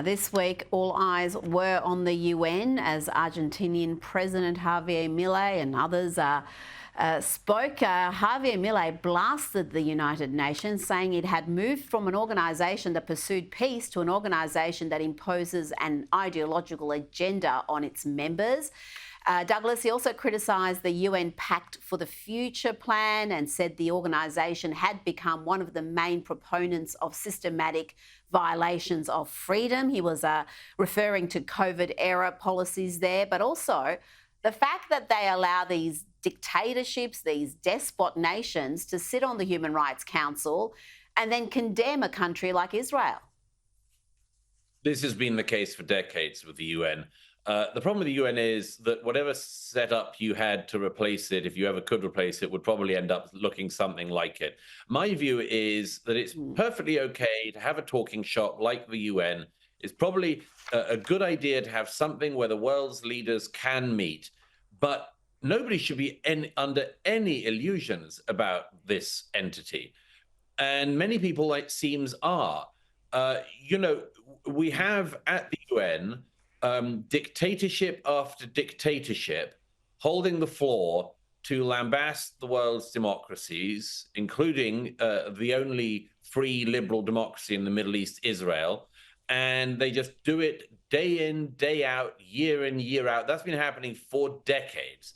This week, all eyes were on the UN as Argentinian President Javier Milei and others spoke. Javier Milei blasted the United Nations, saying it had moved from an organisation that pursued peace to an organisation that imposes an ideological agenda on its members. Douglas, he also criticised the UN Pact for the Future plan and said the organisation had become one of the main proponents of systematic violations of freedom. He was referring to COVID-era policies there, but also the fact that they allow these dictatorships, these despot nations to sit on the Human Rights Council and then condemn a country like Israel. This has been the case for decades with the UN. The problem with the UN is that whatever setup you had to replace it, if you ever could replace it, would probably end up looking something like it. My view is that it's perfectly okay to have a talking shop like the UN. It's probably a good idea to have something where the world's leaders can meet, but nobody should be under any illusions about this entity. And many people, it seems, are. We have at the UN dictatorship after dictatorship holding the floor to lambast the world's democracies, including the only free liberal democracy in the Middle East, Israel. And they just do it day in, day out, year in, year out. That's been happening for decades.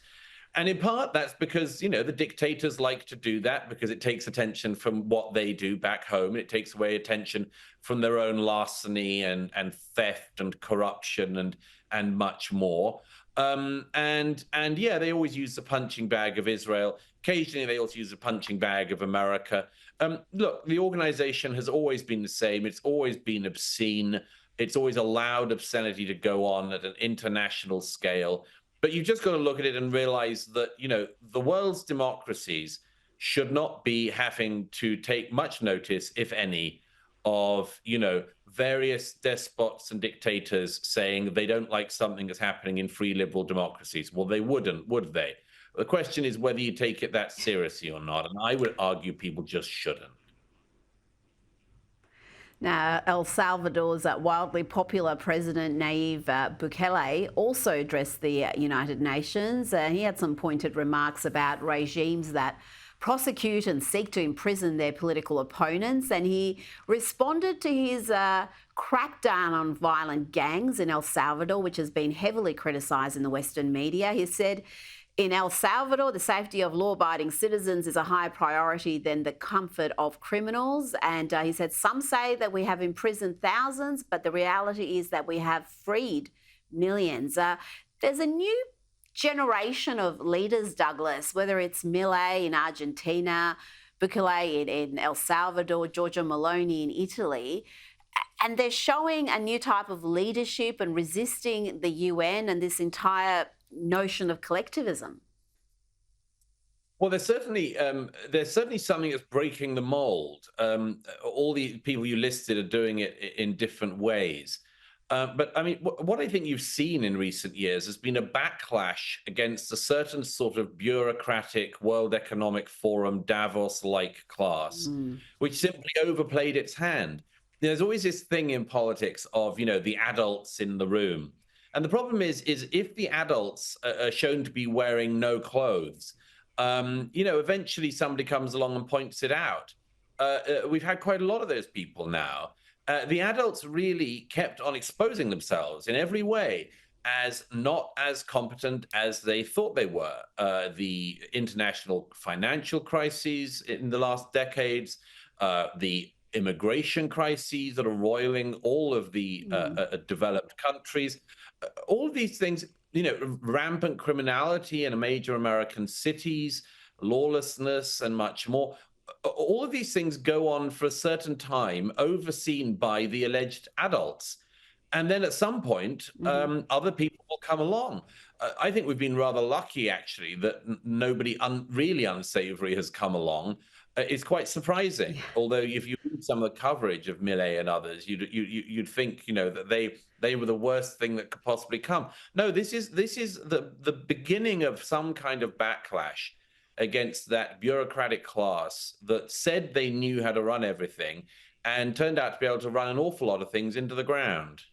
And in part, that's because, the dictators like to do that because it takes attention from what they do back home. It takes away attention from their own larceny and theft and corruption and much more. They always use the punching bag of Israel. Occasionally, they also use the punching bag of America. Look, the organization has always been the same. It's always been obscene. It's always allowed obscenity to go on at an international scale. But you've just got to look at it and realize that, the world's democracies should not be having to take much notice, if any, of, various despots and dictators saying they don't like something that's happening in free liberal democracies. Well, they wouldn't, would they? The question is whether you take it that seriously or not. And I would argue people just shouldn't. Now, El Salvador's wildly popular president, Nayib Bukele, also addressed the United Nations. He had some pointed remarks about regimes that prosecute and seek to imprison their political opponents. And he responded to his crackdown on violent gangs in El Salvador, which has been heavily criticised in the Western media. He said, in El Salvador, the safety of law-abiding citizens is a higher priority than the comfort of criminals. And he said, some say that we have imprisoned thousands, but the reality is that we have freed millions. There's a new generation of leaders, Douglas, whether it's Milei in Argentina, Bukele in El Salvador, Giorgia Meloni in Italy, and they're showing a new type of leadership and resisting the UN and this entire notion of collectivism. Well, there's certainly something that's breaking the mold. All the people you listed are doing it in different ways. But I mean, what I think you've seen in recent years has been a backlash against a certain sort of bureaucratic World Economic Forum Davos-like class, which simply overplayed its hand. There's always this thing in politics of, the adults in the room. And the problem is if the adults are shown to be wearing no clothes, eventually somebody comes along and points it out. We've had quite a lot of those people now. The adults really kept on exposing themselves in every way as not as competent as they thought they were. The international financial crises in the last decades, the immigration crises that are roiling all of the developed countries, all of these things, rampant criminality in major American cities, lawlessness, and much more. All of these things go on for a certain time, overseen by the alleged adults. And then at some point, other people will come along. I think we've been rather lucky, actually, that nobody really unsavory has come along. It's quite surprising. Although if you read some of the coverage of Milei and others, you'd think, that they were the worst thing that could possibly come. No, this is the beginning of some kind of backlash against that bureaucratic class that said they knew how to run everything and turned out to be able to run an awful lot of things into the ground.